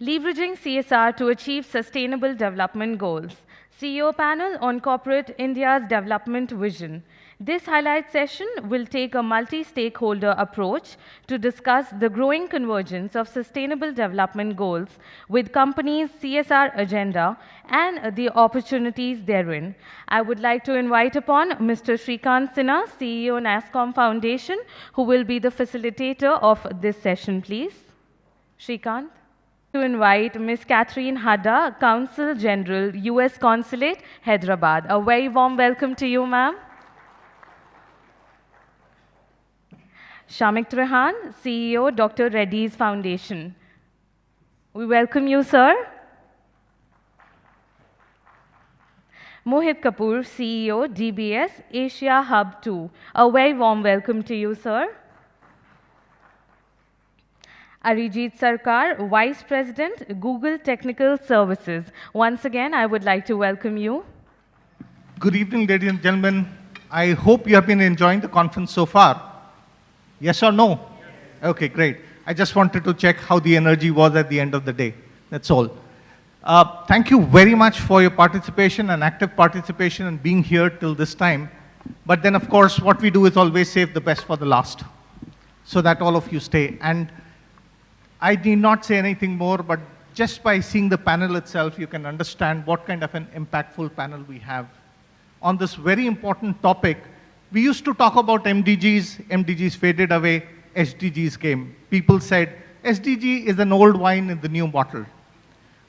Leveraging CSR to achieve sustainable development goals. CEO panel on corporate India's development vision. This highlight session will take a multi-stakeholder approach to discuss the growing convergence of sustainable development goals with companies' CSR agenda and the opportunities therein. I would like to invite upon Mr. Shrikant Sinha, CEO, Nasscom Foundation, who will be the facilitator of this session, please. Shrikant. To invite Ms. Katherine Hadda, Consul General, US Consulate, Hyderabad. A very warm welcome to you, ma'am. Shamik Trehan, CEO, Dr. Reddy's Foundation. We welcome you, sir. Mohit Kapoor, CEO, DBS, Asia Hub 2. A very warm welcome to you, sir. Arijit Sarkar, Vice President, Google Technical Services. Once again, I would like to welcome you. Good evening, ladies and gentlemen. I hope you have been enjoying the conference so far. Yes or no? Yes. Okay, great. I just wanted to check how the energy was at the end of the day. That's all. Thank you very much for your participation and active participation and being here till this time. But then, of course, what we do is always save the best for the last, so that all of you stay. And I need not say anything more, but just by seeing the panel itself, you can understand what kind of an impactful panel we have. On this very important topic, we used to talk about MDGs, MDGs faded away, SDGs came. People said, SDG is an old wine in the new bottle.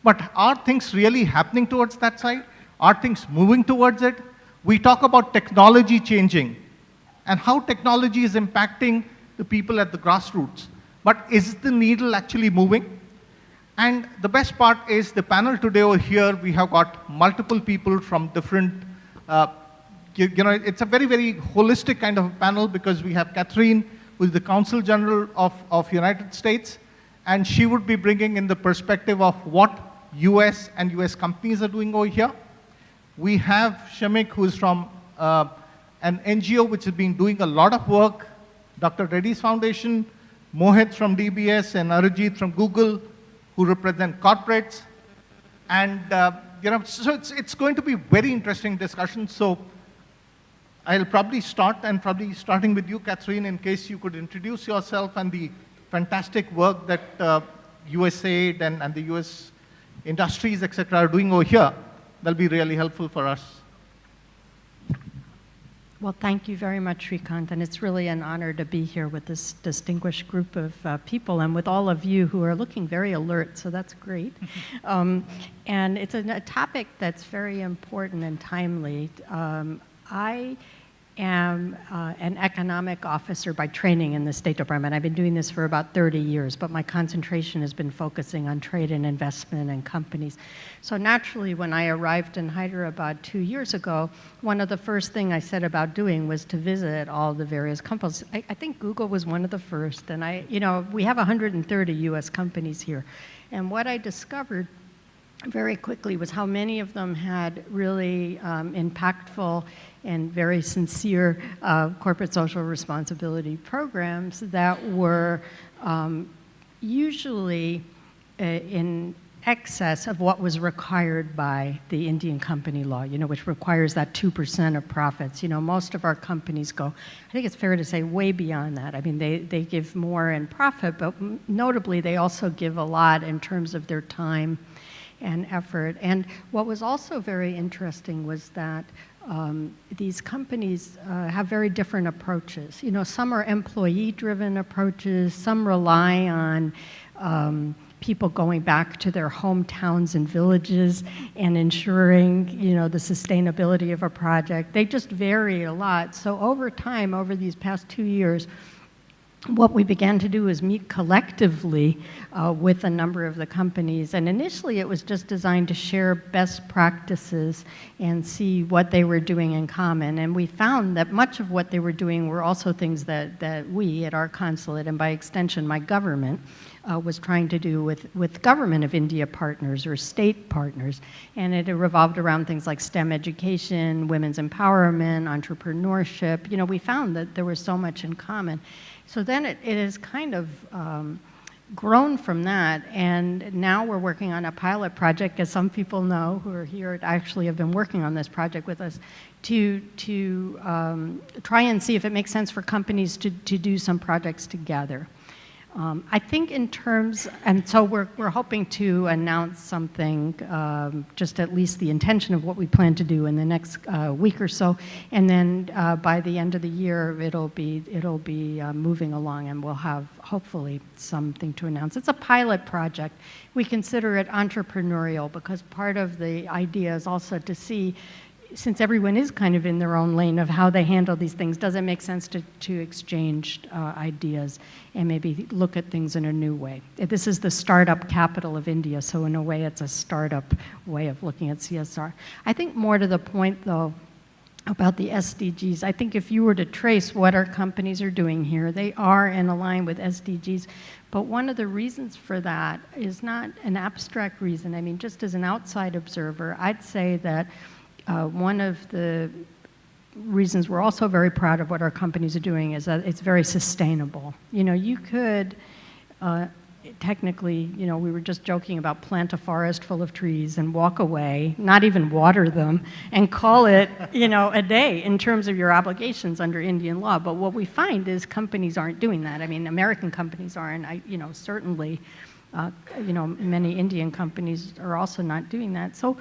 But are things really happening towards that side? Are things moving towards it? We talk about technology changing and how technology is impacting the people at the grassroots. But is the needle actually moving? And the best part is the panel today over here, we have got multiple people from different, it's a very, very holistic kind of a panel because we have Katherine, who is the Consul General of United States, and she would be bringing in the perspective of what US and US companies are doing over here. We have Shamik, who is from an NGO which has been doing a lot of work, Dr. Reddy's Foundation, Mohit from DBS and Arijit from Google, who represent corporates. And so it's going to be very interesting discussion. So I'll probably start, and probably starting with you, Katherine, in case you could introduce yourself and the fantastic work that USAID and the US industries, etc., are doing over here. That'll be really helpful for us. Well, thank you very much, Shrikant, and it's really an honor to be here with this distinguished group of people and with all of you who are looking very alert, so that's great. And it's a topic that's very important and timely. I am an economic officer by training in the State Department. I've been doing this for about 30 years, but my concentration has been focusing on trade and investment and companies. So naturally, when I arrived in Hyderabad 2 years ago, one of the first things I set about doing was to visit all the various companies. I think Google was one of the first, and we have 130 US companies here. And what I discovered very quickly was how many of them had really impactful and very sincere corporate social responsibility programs that were usually in excess of what was required by the Indian company law, which requires that 2% of profits. Most of our companies go, I think it's fair to say, way beyond that. I mean, they give more in profit, but notably they also give a lot in terms of their time and effort. And what was also very interesting was that these companies have very different approaches. Some are employee-driven approaches, some rely on people going back to their hometowns and villages and ensuring, the sustainability of a project. They just vary a lot. So over time, over these past 2 years, what we began to do is meet collectively with a number of the companies. And initially, it was just designed to share best practices and see what they were doing in common. And we found that much of what they were doing were also things that we at our consulate, and by extension, my government, was trying to do with Government of India partners or state partners. And it revolved around things like STEM education, women's empowerment, entrepreneurship. We found that there was so much in common. So then it is kind of grown from that, and now we're working on a pilot project, as some people know who are here actually have been working on this project with us, to try and see if it makes sense for companies to do some projects together. I think in terms, and so we're hoping to announce something, just at least the intention of what we plan to do in the next week or so, and then by the end of the year, it'll be moving along, and we'll have hopefully something to announce. It's a pilot project. We consider it entrepreneurial because part of the idea is also to see, since everyone is kind of in their own lane of how they handle these things, does it make sense to exchange ideas and maybe look at things in a new way? This is the startup capital of India, so in a way it's a startup way of looking at CSR. I think more to the point, though, about the SDGs, I think if you were to trace what our companies are doing here, they are in line with SDGs. But one of the reasons for that is not an abstract reason. I mean, just as an outside observer, I'd say that one of the reasons we're also very proud of what our companies are doing is that it's very sustainable. You know, you could technically, you know, we were just joking about plant a forest full of trees and walk away, not even water them, and call it, you know, a day in terms of your obligations under Indian law. But what we find is companies aren't doing that. I mean, American companies aren't. You know, certainly, you know, many Indian companies are also not doing that. So,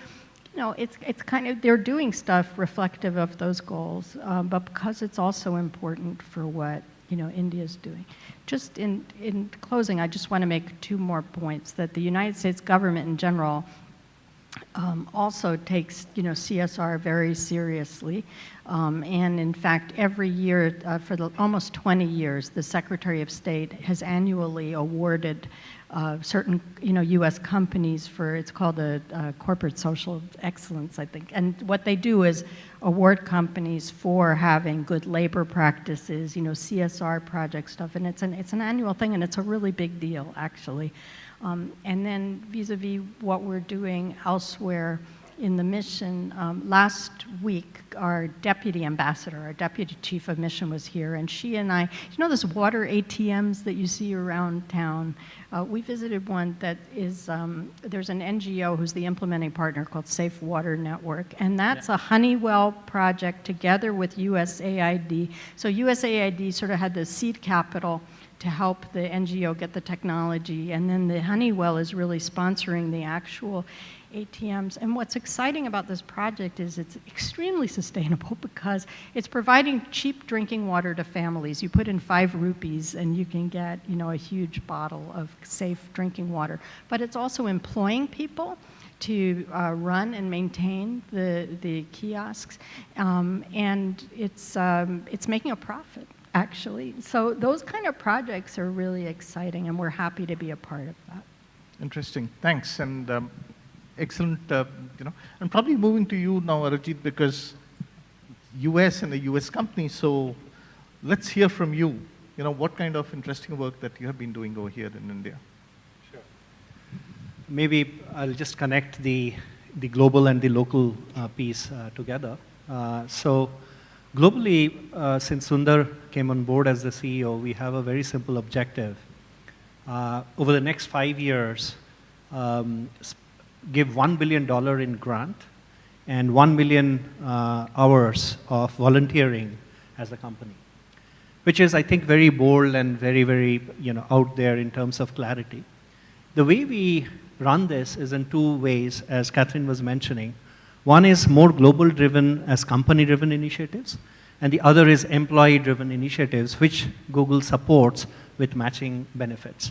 you know, it's kind of, they're doing stuff reflective of those goals, but because it's also important for what, you know, India's doing. Just in closing, I just want to make two more points, that the United States government in general also takes, you know, CSR very seriously. And in fact, every year for almost 20 years, the Secretary of State has annually awarded certain, you know, U.S. companies for, it's called a corporate social excellence, I think. And what they do is award companies for having good labor practices, you know, CSR project stuff. And it's an annual thing, and it's a really big deal, actually. And then vis-a-vis what we're doing elsewhere in the mission, last week, our deputy ambassador, our deputy chief of mission was here, and she and I, you know those water ATMs that you see around town? We visited one that is, there's an NGO who's the implementing partner called Safe Water Network, and that's a Honeywell project together with USAID. So USAID sort of had the seed capital to help the NGO get the technology, and then the Honeywell is really sponsoring the actual ATMs. And what's exciting about this project is it's extremely sustainable because it's providing cheap drinking water to families. You put in 5 rupees and you can get, you know, a huge bottle of safe drinking water. But it's also employing people to run and maintain the kiosks, and it's making a profit, actually. So those kind of projects are really exciting, and we're happy to be a part of that. Interesting. Thanks. And excellent, you know, and probably moving to you now, Arijit, because US and a US company, so let's hear from you. You know, what kind of interesting work that you have been doing over here in India? Sure. Maybe I'll just connect the global and the local piece together. So globally, since Sundar came on board as the CEO, we have a very simple objective. Over the next 5 years, give $1 billion in grant and 1 million hours of volunteering as a company, which is, I think, very bold and very, very, you know, out there in terms of clarity. The way we run this is in 2 ways, as Katherine was mentioning. One is more global-driven as company-driven initiatives, and the other is employee-driven initiatives, which Google supports with matching benefits.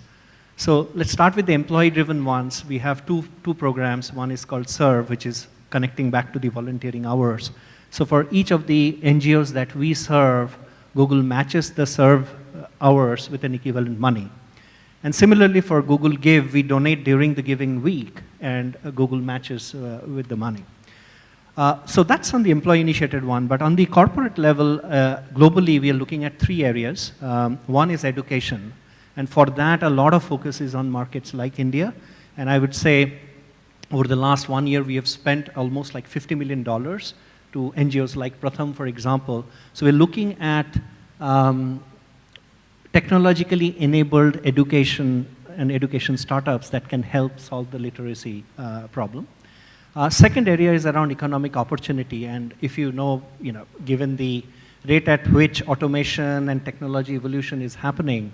So let's start with the employee-driven ones. We have two programs. One is called SERVE, which is connecting back to the volunteering hours. So for each of the NGOs that we serve, Google matches the SERVE hours with an equivalent money. And similarly for Google Give, we donate during the giving week, and Google matches with the money. So that's on the employee-initiated one. But on the corporate level, globally, we are looking at 3 areas. One is education. And for that, a lot of focus is on markets like India. And I would say over the last 1 year, we have spent almost like $50 million to NGOs like Pratham, for example. So we're looking at technologically enabled education and education startups that can help solve the literacy problem. Second area is around economic opportunity, and if you know, given the rate at which automation and technology evolution is happening,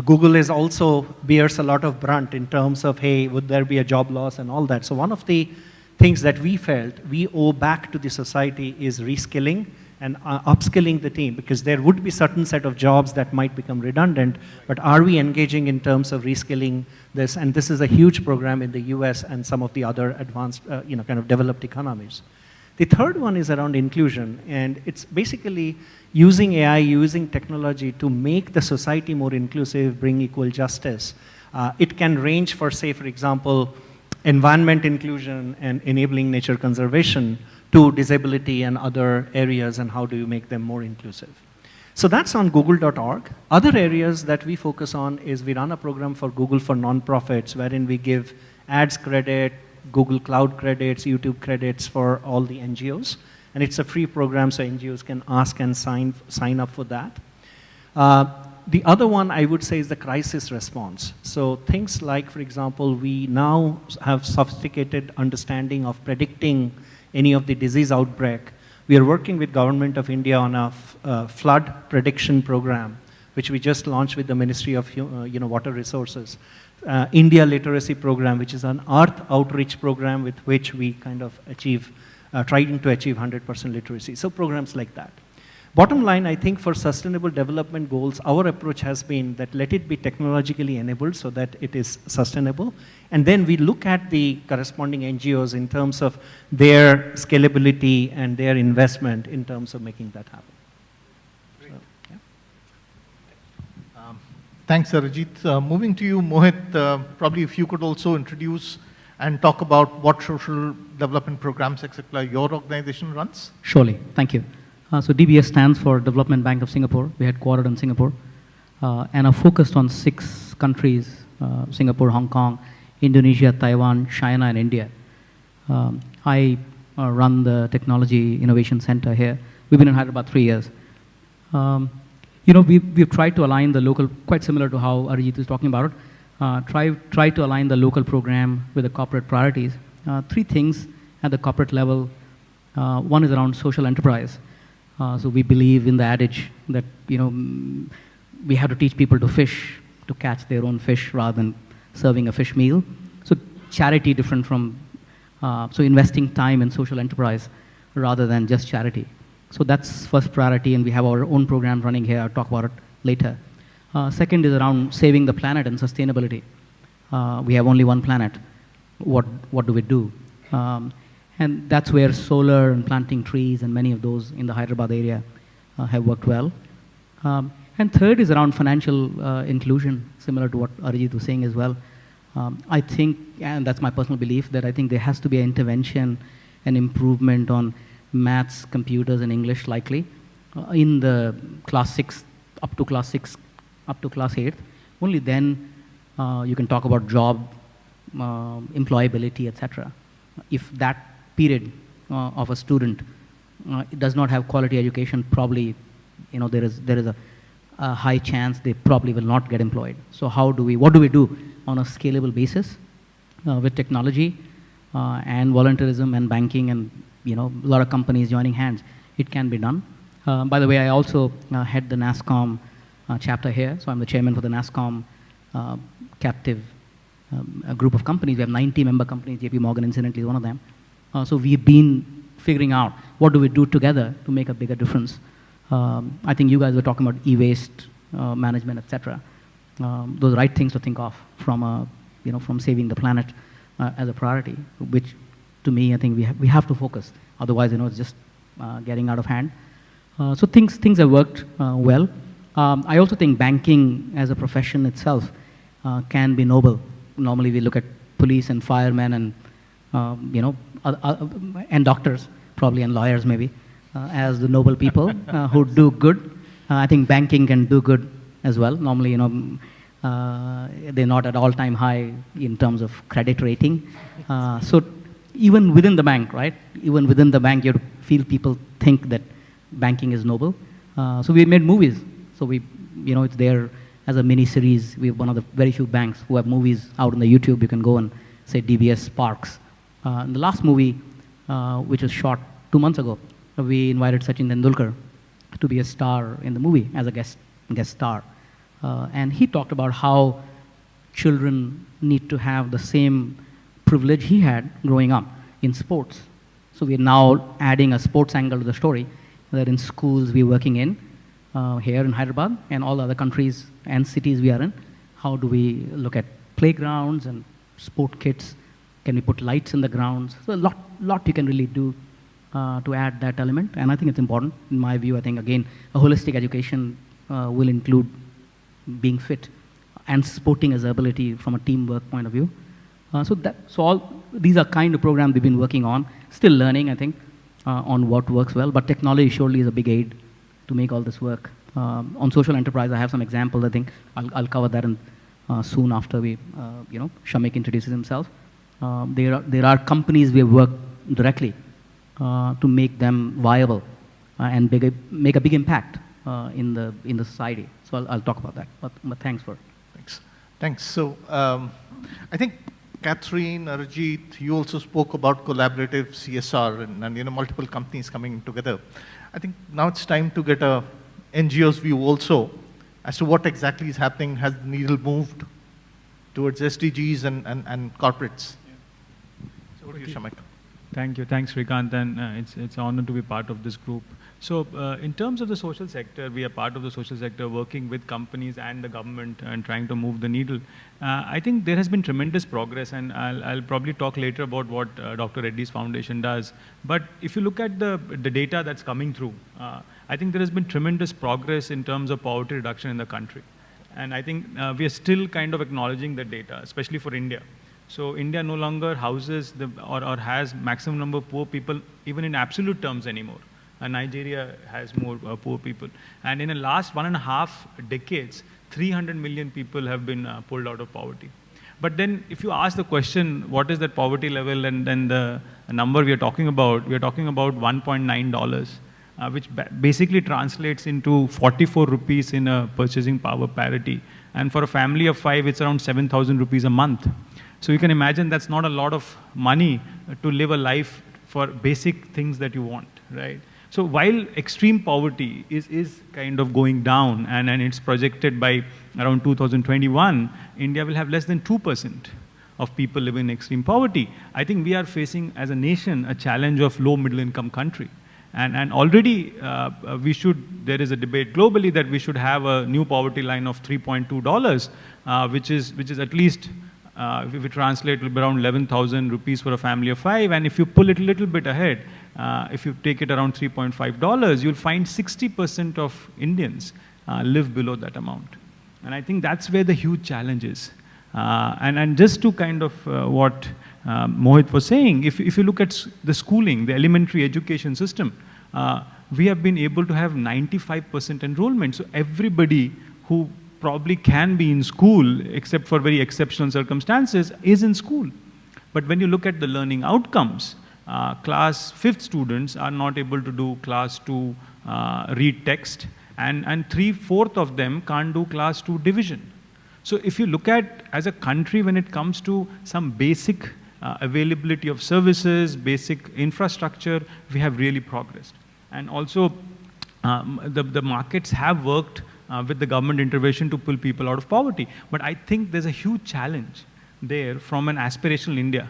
Google is also bears a lot of brunt in terms of, hey, would there be a job loss and all that. So one of the things that we felt we owe back to the society is reskilling and upskilling the team, because there would be certain set of jobs that might become redundant, but are we engaging in terms of reskilling this? And this is a huge program in the US and some of the other advanced, kind of developed economies. The third one is around inclusion, and it's basically using AI, using technology to make the society more inclusive, bring equal justice. It can range for, say, for example, environment inclusion and enabling nature conservation to disability and other areas, and how do you make them more inclusive. So that's on google.org. Other areas that we focus on is we run a program for Google for nonprofits, wherein we give ads credit, Google Cloud credits, YouTube credits for all the NGOs. And it's a free program, so NGOs can ask and sign up for that. The other one I would say is the crisis response. So things like, for example, we now have sophisticated understanding of predicting any of the disease outbreak. We are working with Government of India on a flood prediction program, which we just launched with the Ministry of Water Resources. India Literacy Program, which is an earth outreach program with which we kind of trying to achieve 100% literacy. So programs like that. Bottom line, I think for sustainable development goals, our approach has been that let it be technologically enabled so that it is sustainable. And then we look at the corresponding NGOs in terms of their scalability and their investment in terms of making that happen. So, yeah. Thanks, Arijit. Moving to you, Mohit, probably if you could also introduce and talk about what social development programs, etc., your organization runs. Surely, thank you. So DBS stands for Development Bank of Singapore. We're headquartered in Singapore and are focused on 6 countries, Singapore, Hong Kong, Indonesia, Taiwan, China, and India. I run the Technology Innovation Center here. We've been in Hyderabad 3 years. We've tried to align the local, quite similar to how Arijit is talking about it, try to align the local program with the corporate priorities. 3 things at the corporate level. One is around social enterprise. So we believe in the adage that, we have to teach people to fish, to catch their own fish rather than serving a fish meal. So charity different from, so investing time in social enterprise rather than just charity. So that's first priority, and we have our own program running here. I'll talk about it later. Second is around saving the planet and sustainability. We have only one planet. What do we do? And that's where solar and planting trees and many of those in the Hyderabad area have worked well. And third is around financial inclusion, similar to what Arijit was saying as well. I think, and that's my personal belief, that I think there has to be an intervention and improvement on maths, computers, and English likely in the class 6, up to class 6, up to class 8. Only then you can talk about job, employability, etc. If that period of a student does not have quality education, probably there is a high chance they probably will not get employed. So what do we do on a scalable basis with technology and volunteerism and banking and a lot of companies joining hands? It can be done. By the way, I also head the Nasscom chapter here, so I'm the chairman for the Nasscom captive a group of companies. We have 90 member companies. JP Morgan, incidentally, is one of them. So we've been figuring out what do we do together to make a bigger difference. I think you guys were talking about e-waste management, etc. Those are right things to think of from from saving the planet as a priority, which to me I think we have to focus. Otherwise, it's just getting out of hand. So things have worked well. I also think banking as a profession itself can be noble. Normally we look at police and firemen and and doctors, probably, and lawyers maybe, as the noble people who do good. I think banking can do good as well. Normally, they're not at all-time high in terms of credit rating. So even within the bank, right? Even within the bank, you have to feel people think that banking is noble. So we made movies. So it's there as a mini series. We have one of the very few banks who have movies out on the YouTube. You can go and say DBS Parks. In the last movie, which was shot 2 months ago, we invited Sachin Tendulkar to be a star in the movie as a guest star. And he talked about how children need to have the same privilege he had growing up in sports. So we are now adding a sports angle to the story, that in schools we're working in, here in Hyderabad and all other countries and cities we are in, how do we look at playgrounds and sport kits? Can we put lights in the grounds? So a lot you can really do to add that element, and I think it's important. In my view, I think, again, a holistic education will include being fit and sporting as ability from a teamwork point of view. So all these are kind of programs we've been working on, still learning, I think, on what works well, but technology surely is a big aid to make all this work. On social enterprise, I have some examples. I think I'll cover that soon after we, Shamik introduces himself. There are companies we have worked directly to make them viable and make a big impact in the society. So I'll talk about that. But thanks for. Thanks. So I think Katherine, Arijit, you also spoke about collaborative CSR and multiple companies coming together. I think now it's time to get a NGO's view also as to what exactly is happening. Has the needle moved towards SDGs and corporates? So over to you, Shamik. Thank you. Thanks, Shrikant, and it's an honor to be part of this group. So in terms of the social sector, we are part of the social sector working with companies and the government and trying to move the needle. I think there has been tremendous progress, and I'll probably talk later about what Dr. Reddy's foundation does. But if you look at the data that's coming through, I think there has been tremendous progress in terms of poverty reduction in the country. And I think we are still kind of acknowledging the data, especially for India. So India no longer houses or has maximum number of poor people, even in absolute terms anymore. Nigeria has more poor people. And in the last 1.5 decades, 300 million people have been pulled out of poverty. But then if you ask the question, what is that poverty level, and then the number we are talking about $1.9, which basically translates into 44 rupees in a purchasing power parity. And for a family of 5, it's around 7,000 rupees a month. So you can imagine that's not a lot of money to live a life for basic things that you want, right? So while extreme poverty is kind of going down, and it's projected by around 2021, India will have less than 2% of people living in extreme poverty. I think we are facing, as a nation, a challenge of low middle income country. And already there is a debate globally that we should have a new poverty line of $3.2, which is at least, if we translate, it will be around 11,000 rupees for a family of 5. And if you pull it a little bit ahead, if you take it around $3.5, you'll find 60% of Indians live below that amount. And I think that's where the huge challenge is. And just to kind of what Mohit was saying, if you look at the schooling, the elementary education system, we have been able to have 95% enrollment. So everybody who probably can be in school, except for very exceptional circumstances, is in school. But when you look at the learning outcomes, class 5th students are not able to do class 2 read text, and 3/4 of them can't do class 2 division. So if you look at, as a country, when it comes to some basic availability of services, basic infrastructure, we have really progressed. And also, the markets have worked with the government intervention to pull people out of poverty. But I think there's a huge challenge there from an aspirational India,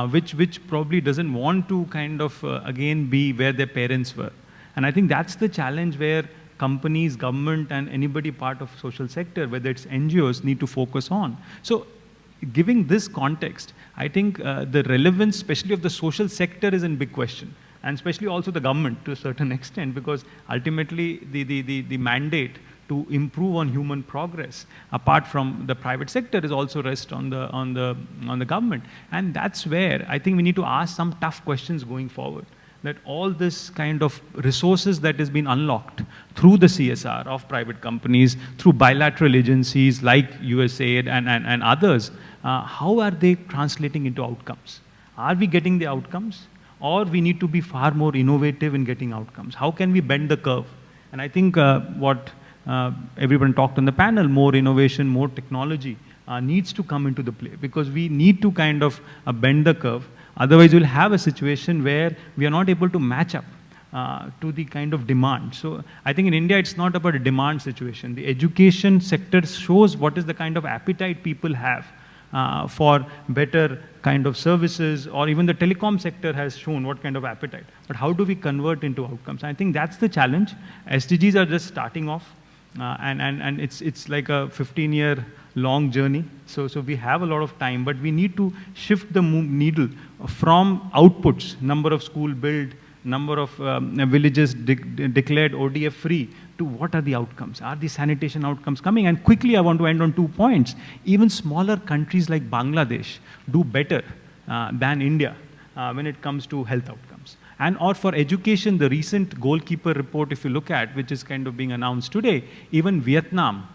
which probably doesn't want to kind of, again, be where their parents were. And I think that's the challenge where companies, government, and anybody part of social sector, whether it's NGOs, need to focus on. So giving this context, I think the relevance, especially of the social sector, is in big question. And especially also the government to a certain extent, because ultimately the mandate to improve on human progress, apart from the private sector, is also rest on the government. And that's where I think we need to ask some tough questions going forward. That all this kind of resources that has been unlocked through the CSR of private companies, through bilateral agencies like USAID and others, how are they translating into outcomes? Are we getting the outcomes? Or we need to be far more innovative in getting outcomes? How can we bend the curve? And I think what everyone talked on the panel, more innovation, more technology needs to come into the play, because we need to kind of bend the curve. Otherwise, we'll have a situation where we are not able to match up to the kind of demand. So I think in India, it's not about a demand situation. The education sector shows what is the kind of appetite people have for better kind of services, or even the telecom sector has shown what kind of appetite. But how do we convert into outcomes? I think that's the challenge. SDGs are just starting off, and it's like a 15-year long journey. So we have a lot of time, but we need to shift the needle from outputs, number of school built, number of villages declared ODF free, to what are the outcomes? Are the sanitation outcomes coming? And quickly, I want to end on 2 points. Even smaller countries like Bangladesh do better than India when it comes to health outcomes. And or for education, the recent goalkeeper report, if you look at, which is kind of being announced today, even Vietnam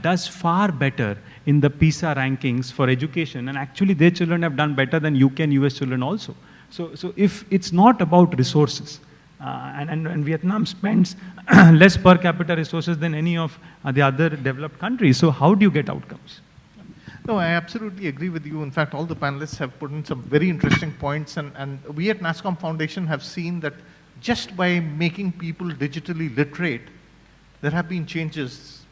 does far better in the PISA rankings for education. And actually, their children have done better than UK and US children also. So if it's not about resources, and Vietnam spends less per capita resources than any of the other developed countries, so how do you get outcomes? No, I absolutely agree with you. In fact, all the panelists have put in some very interesting points, and we at Nasscom Foundation have seen that just by making people digitally literate, there have been changes.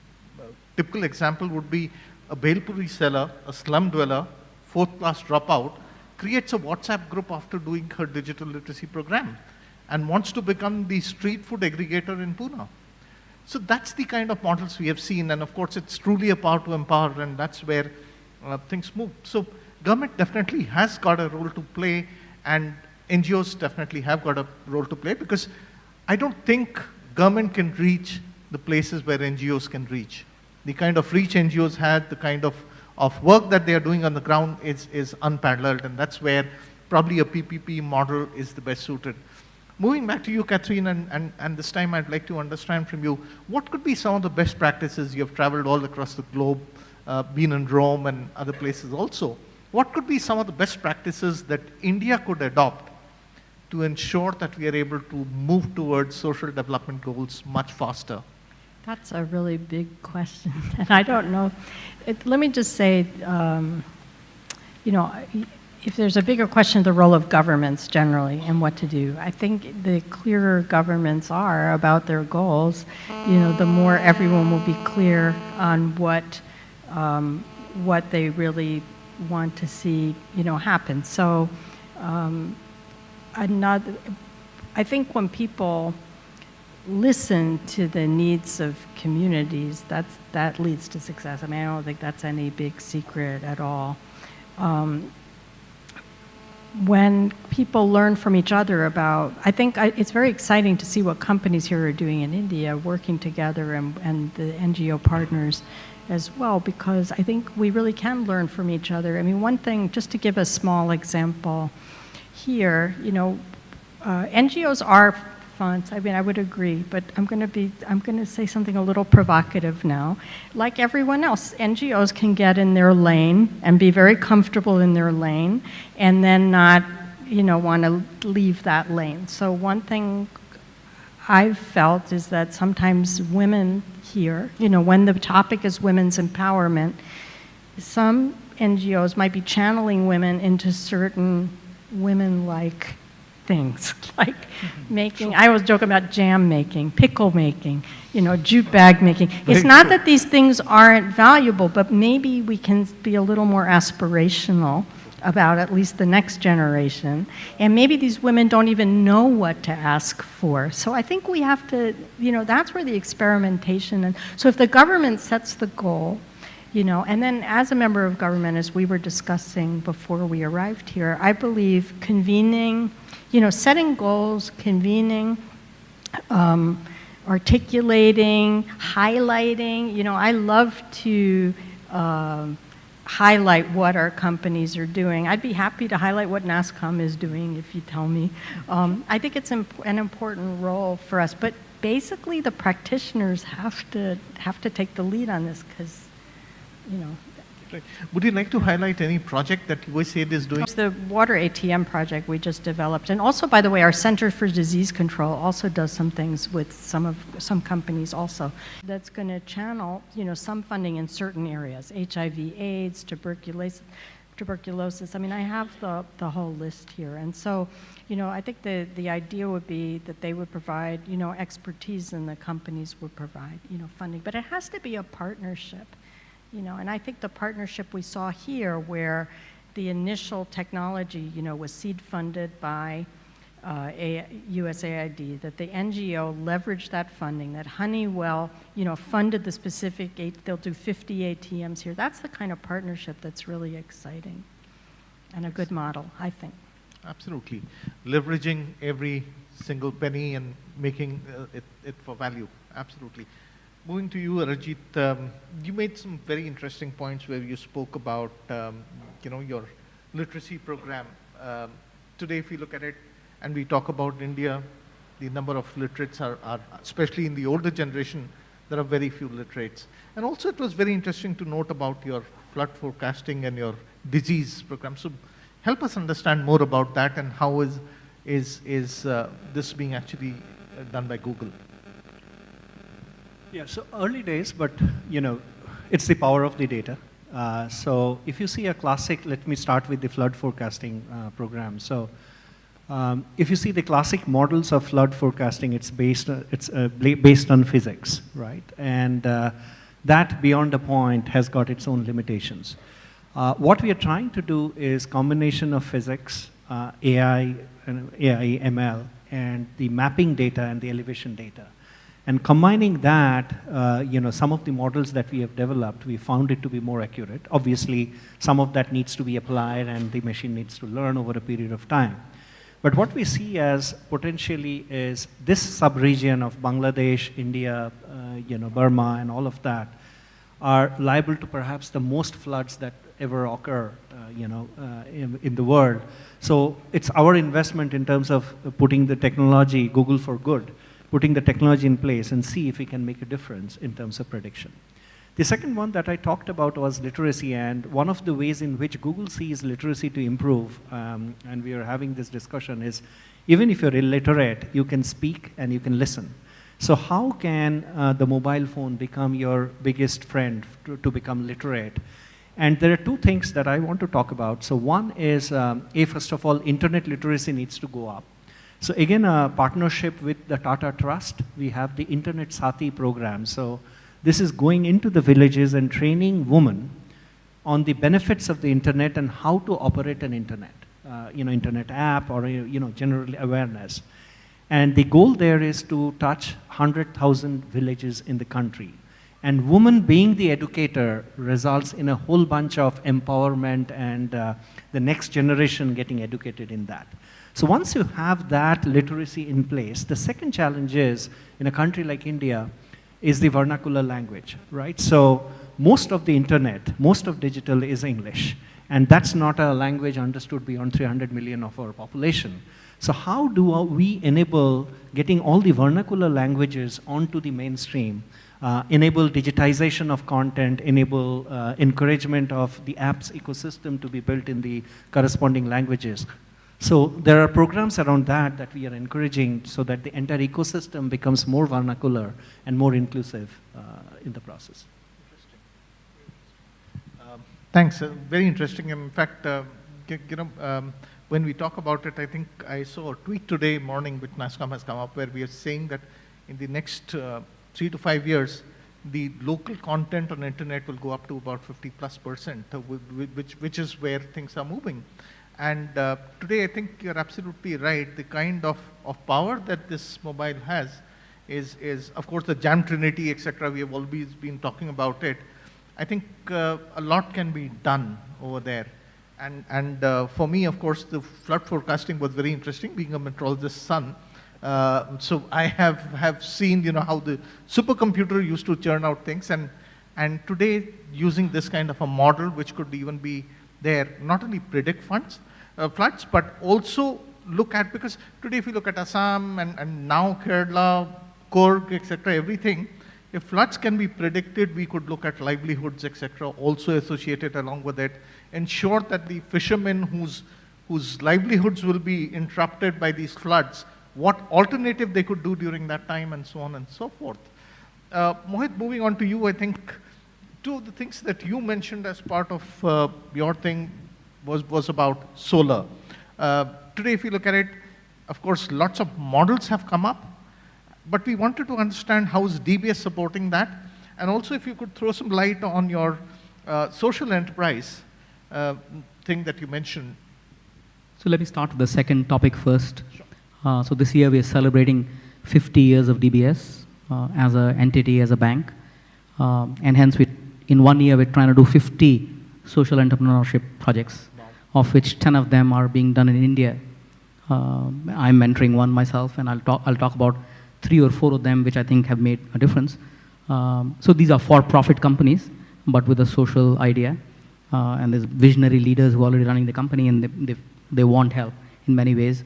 A typical example would be a Bhelpuri seller, a slum dweller, 4th class dropout, creates a WhatsApp group after doing her digital literacy program and wants to become the street food aggregator in Pune. So that's the kind of models we have seen, and of course it's truly a power to empower, and that's where things move. So government definitely has got a role to play, and NGOs definitely have got a role to play, because I don't think government can reach the places where NGOs can reach. The kind of reach NGOs had, the kind of work that they are doing on the ground is unparalleled, and that's where probably a PPP model is the best suited. Moving back to you, Katherine, and this time I'd like to understand from you, what could be some of the best practices? You have traveled all across the globe, been in Rome and other places also. What could be some of the best practices that India could adopt to ensure that we are able to move towards social development goals much faster? That's a really big question, and I don't know. Let me just say, you know, if there's a bigger question of the role of governments generally and what to do, I think the clearer governments are about their goals, you know, the more everyone will be clear on what they really want to see, you know, happen. So I think when people listen to the needs of communities, that leads to success. I mean, I don't think that's any big secret at all. When people learn from each other about, I think it's very exciting to see what companies here are doing in India, working together, and the NGO partners as well, because I think we really can learn from each other. I mean, one thing, just to give a small example here, you know, NGOs are funds. I mean, I would agree, but I'm going to say something a little provocative now. Like everyone else, NGOs can get in their lane and be very comfortable in their lane, and then not, you know, want to leave that lane. So one thing I've felt is that sometimes women here, you know, when the topic is women's empowerment, some NGOs might be channeling women into certain women-like things, like making, I always joke about jam making, pickle making, you know, jute bag making. It's not that these things aren't valuable, but maybe we can be a little more aspirational about at least the next generation. And maybe these women don't even know what to ask for. So I think we have to, you know, that's where the experimentation, and so if the government sets the goal, you know, and then as a member of government, as we were discussing before we arrived here, I believe convening, you know, setting goals, convening, articulating, highlighting. You know, I love to highlight what our companies are doing. I'd be happy to highlight what Nasscom is doing if you tell me. I think it's an important role for us, but basically the practitioners have to take the lead on this, because, you know, Right. Would you like to highlight any project that USAID is doing? It's the water ATM project we just developed. And also, by the way, our Center for Disease Control also does some things with some companies also. That's going to channel, some funding in certain areas, HIV/AIDS, tuberculosis. I mean, I have the whole list here. And so, I think the idea would be that they would provide, expertise and the companies would provide, funding. But it has to be a partnership. And I think the partnership we saw here, where the initial technology, was seed funded by USAID, that the NGO leveraged that funding, that Honeywell, funded the specific, they'll do 50 ATMs here. That's the kind of partnership that's really exciting and a good model, I think. Absolutely. Leveraging every single penny and making it for value. Absolutely. Moving to you, Arijit, you made some very interesting points where you spoke about, your literacy program. Today, if we look at it and we talk about India, the number of literates are, especially in the older generation, there are very few literates. And also, it was very interesting to note about your flood forecasting and your disease program. So, help us understand more about that and how is this being actually done by Google? Yeah, so early days, but it's the power of the data. So if you see a classic, let me start with the flood forecasting program. So if you see the classic models of flood forecasting, it's based on physics, right? And that, beyond a point, has got its own limitations. What we are trying to do is combination of physics, AI, ML, and the mapping data and the elevation data. And combining that, some of the models that we have developed, we found it to be more accurate. Obviously, some of that needs to be applied and the machine needs to learn over a period of time. But what we see as potentially is this sub-region of Bangladesh, India, Burma, and all of that are liable to perhaps the most floods that ever occur, in the world. So it's our investment in terms of putting the technology, Google for Good, putting the technology in place and see if we can make a difference in terms of prediction. The second one that I talked about was literacy, and one of the ways in which Google sees literacy to improve, and we are having this discussion, is even if you're illiterate, you can speak and you can listen. So how can the mobile phone become your biggest friend to become literate? And there are two things that I want to talk about. So one is, first of all, internet literacy needs to go up. So again, a partnership with the Tata Trust, we have the Internet Sati program. So this is going into the villages and training women on the benefits of the internet and how to operate an internet, internet app or, general awareness. And the goal there is to touch 100,000 villages in the country. And women being the educator results in a whole bunch of empowerment and the next generation getting educated in that. So once you have that literacy in place, the second challenge is, in a country like India, is the vernacular language, right? So most of the internet, most of digital is English, and that's not a language understood beyond 300 million of our population. So how do we enable getting all the vernacular languages onto the mainstream, enable digitization of content, enable encouragement of the apps ecosystem to be built in the corresponding languages? So there are programs around that we are encouraging so that the entire ecosystem becomes more vernacular and more inclusive in the process. Thanks. Very interesting. In fact, when we talk about it, I think I saw a tweet today morning which Nasscom has come up where we are saying that in the next 3 to 5 years, the local content on internet will go up to about 50+%, which is where things are moving. And today, I think you're absolutely right. The kind of power that this mobile has is of course, the Jam Trinity, etc. We have always been talking about it. I think a lot can be done over there. And for me, of course, the flood forecasting was very interesting, being a meteorologist's son. So I have seen, how the supercomputer used to churn out things. And today, using this kind of a model, which could even be there, not only predict floods, but also look at, because today if you look at Assam and now Kerala, Korg, etc., everything, if floods can be predicted, we could look at livelihoods, etc., also associated along with it, ensure that the fishermen whose livelihoods will be interrupted by these floods, what alternative they could do during that time, and so on and so forth. Mohit, moving on to you, I think two of the things that you mentioned as part of your thing was about solar. Today, if you look at it, of course, lots of models have come up, but we wanted to understand how is DBS supporting that, and also if you could throw some light on your social enterprise thing that you mentioned. So let me start with the second topic first. Sure. So this year we are celebrating 50 years of DBS as an entity, as a bank, and hence in 1 year we're trying to do 50 social entrepreneurship projects, wow, of which 10 of them are being done in India. I'm mentoring one myself, and I'll talk about 3 or 4 of them which I think have made a difference. So these are for-profit companies, but with a social idea, and there's visionary leaders who are already running the company, and they want help in many ways.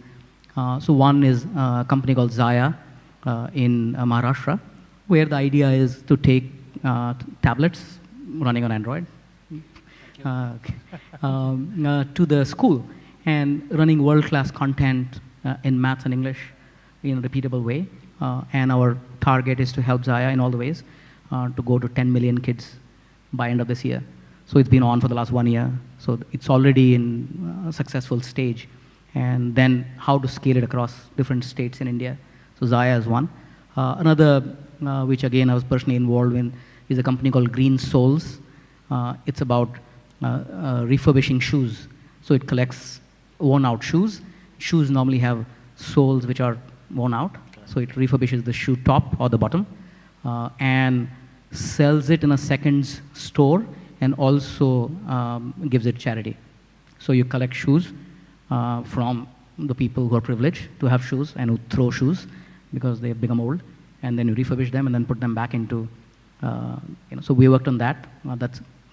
So one is a company called Zaya in Maharashtra, where the idea is to take tablets running on Android to the school and running world-class content in maths and English in a repeatable way. And our target is to help Zaya in all the ways to go to 10 million kids by end of this year. So it's been on for the last 1 year. So it's already in a successful stage. And then how to scale it across different states in India. So Zaya is one. Another, which again I was personally involved in, is a company called Green Souls. It's about refurbishing shoes. So it collects worn out shoes. Shoes normally have soles which are worn out. So it refurbishes the shoe top or the bottom and sells it in a seconds store, and also gives it charity. So you collect shoes from the people who are privileged to have shoes and who throw shoes because they have become old, and then you refurbish them and then put them back into, so we worked on that.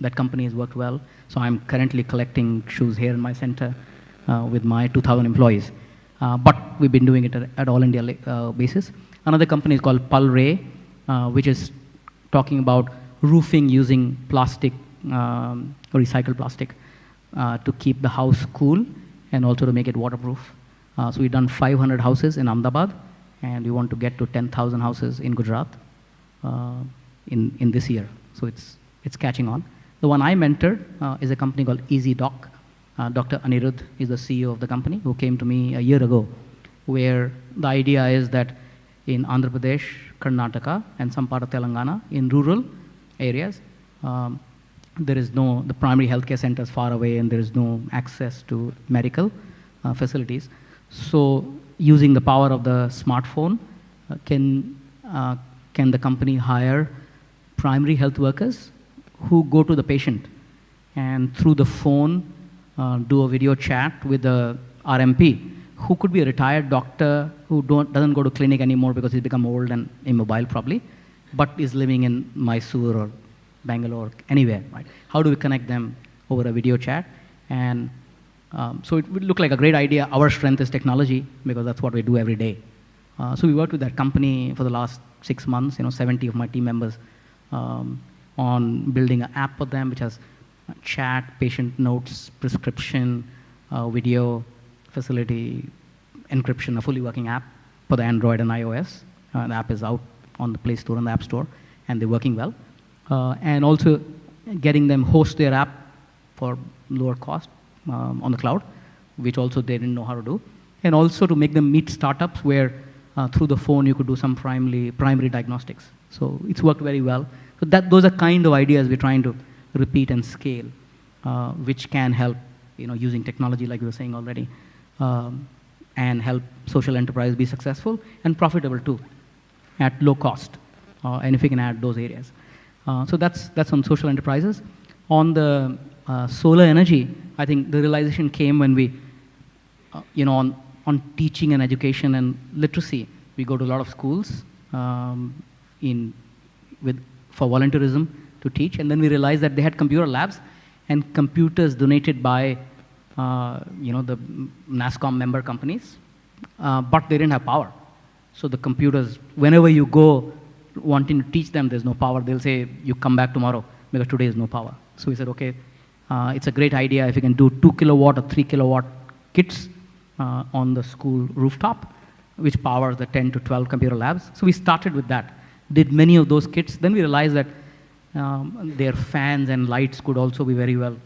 That company has worked well. So I'm currently collecting shoes here in my center with my 2,000 employees. But we've been doing it at all India basis. Another company is called Pulray, which is talking about roofing using plastic, recycled plastic, to keep the house cool and also to make it waterproof. So we've done 500 houses in Ahmedabad, and we want to get to 10,000 houses in Gujarat in this year. So it's catching on. The one I mentored is a company called Easy Doc. Dr. Anirudh is the CEO of the company, who came to me a year ago, where the idea is that in Andhra Pradesh, Karnataka, and some part of Telangana, in rural areas, the primary healthcare center is far away, and there is no access to medical facilities. So using the power of the smartphone, can the company hire primary health workers who go to the patient and through the phone do a video chat with the RMP, who could be a retired doctor who doesn't go to clinic anymore because he's become old and immobile probably, but is living in Mysore or Bangalore, anywhere, right? How do we connect them over a video chat? And so it would look like a great idea. Our strength is technology, because that's what we do every day. So we worked with that company for the last 6 months, 70 of my team members, on building an app for them, which has chat, patient notes, prescription, video, facility, encryption, a fully working app for the Android and iOS. The app is out on the Play Store and the App Store, and they're working well. And also getting them host their app for lower cost on the cloud, which also they didn't know how to do. And also to make them meet startups where through the phone you could do some primary diagnostics. So it's worked very well. So those are kind of ideas we're trying to repeat and scale, which can help, using technology like we were saying already, and help social enterprise be successful and profitable too, at low cost. And if we can add those areas. So that's on social enterprises. On the solar energy, I think the realization came when we, on teaching and education and literacy, we go to a lot of schools for volunteerism to teach, and then we realized that they had computer labs and computers donated by the Nasscom member companies, but they didn't have power. So the computers, whenever you go wanting to teach them there's no power. They'll say, you come back tomorrow because today is no power. So we said, okay, it's a great idea if you can do 2 kilowatt or 3 kilowatt kits on the school rooftop, which powers the 10 to 12 computer labs. So we started with that, did many of those kits. Then we realized that their fans and lights could also be very well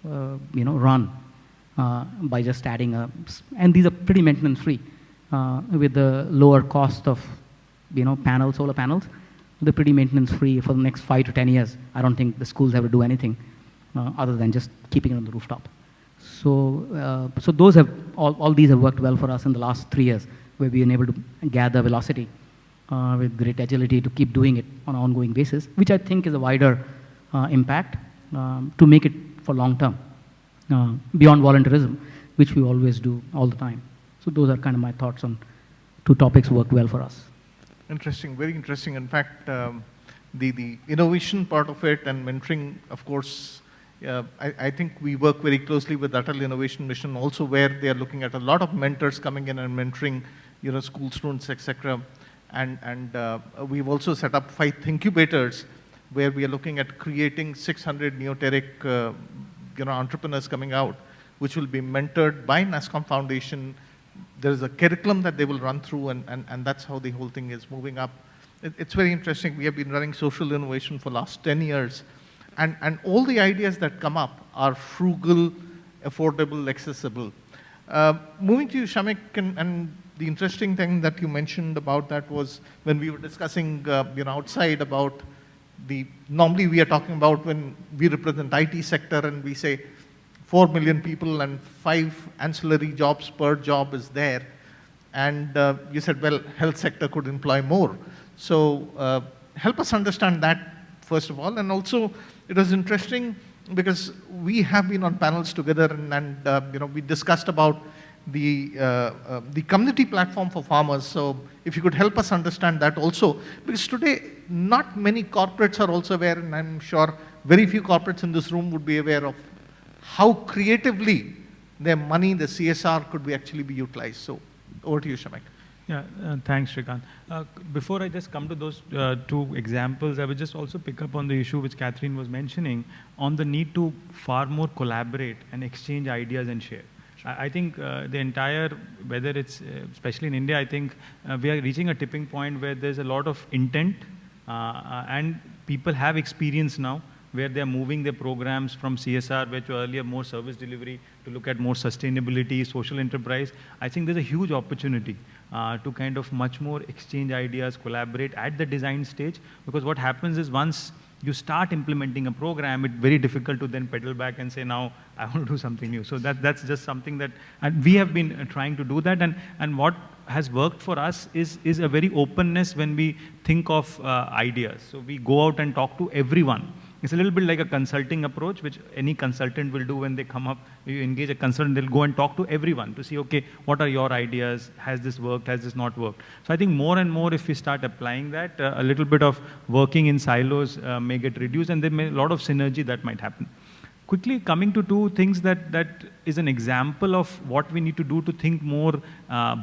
run by just adding and these are pretty maintenance free with the lower cost of solar panels. They're pretty maintenance free for the next 5 to 10 years. I don't think the schools have to do anything other than just keeping it on the rooftop. So those have all these have worked well for us in the last 3 years, where we've been able to gather velocity with great agility to keep doing it on an ongoing basis, which I think is a wider impact to make it for long term, beyond volunteerism, which we always do all the time. So those are kind of my thoughts on 2 topics worked well for us. Interesting, very interesting. In fact, the innovation part of it and mentoring, of course, I think we work very closely with Atal Innovation Mission also, where they are looking at a lot of mentors coming in and mentoring, school students, etc. And we've also set up 5 incubators where we are looking at creating 600 neoteric, entrepreneurs coming out, which will be mentored by Nasscom Foundation. There is a curriculum that they will run through, and that's how the whole thing is moving up. It's very interesting. We have been running social innovation for the last 10 years. And all the ideas that come up are frugal, affordable, accessible. Moving to you, Shamik, and the interesting thing that you mentioned about that was when we were discussing, outside about normally we are talking about when we represent IT sector and we say 4 million people and 5 ancillary jobs per job is there. And you said, well, health sector could employ more. So help us understand that, first of all. And also, it was interesting because we have been on panels together and we discussed about the community platform for farmers. So if you could help us understand that also, because today not many corporates are also aware, and I'm sure very few corporates in this room would be aware of how creatively their money, the CSR, could be actually be utilized. So over to you, Shamik. Yeah, thanks, Shrikant. Before I just come to those 2 examples, I would just also pick up on the issue which Katherine was mentioning on the need to far more collaborate and exchange ideas and share. I think the entire, whether it's, especially in India, I think we are reaching a tipping point where there's a lot of intent and people have experience now where they're moving their programs from CSR, which were earlier more service delivery, to look at more sustainability, social enterprise. I think there's a huge opportunity to kind of much more exchange ideas, collaborate at the design stage, because what happens is once you start implementing a program, it's very difficult to then pedal back and say, now I want to do something new. So that's just something that, and we have been trying to do that. And what has worked for us is a very openness when we think of ideas. So we go out and talk to everyone. It's a little bit like a consulting approach, which any consultant will do when they come up. You engage a consultant, they'll go and talk to everyone to see, okay, what are your ideas? Has this worked? Has this not worked? So I think more and more, if we start applying that, a little bit of working in silos may get reduced, and there may a lot of synergy that might happen. Quickly coming to 2 things that is an example of what we need to do to think more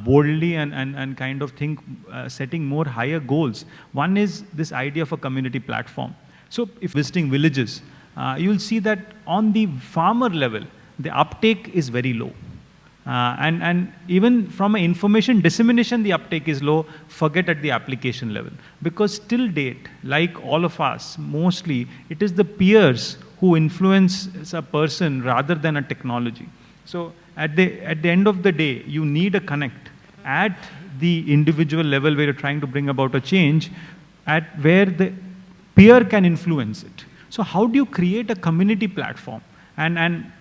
boldly and kind of think setting more higher goals. One is this idea of a community platform. So if visiting villages, you'll see that on the farmer level, the uptake is very low. And even from an information dissemination, the uptake is low, forget at the application level. Because till date, like all of us, mostly, it is the peers who influence a person rather than a technology. So at the end of the day, you need a connect at the individual level where you're trying to bring about a change, at where the peer can influence it. So how do you create a community platform? And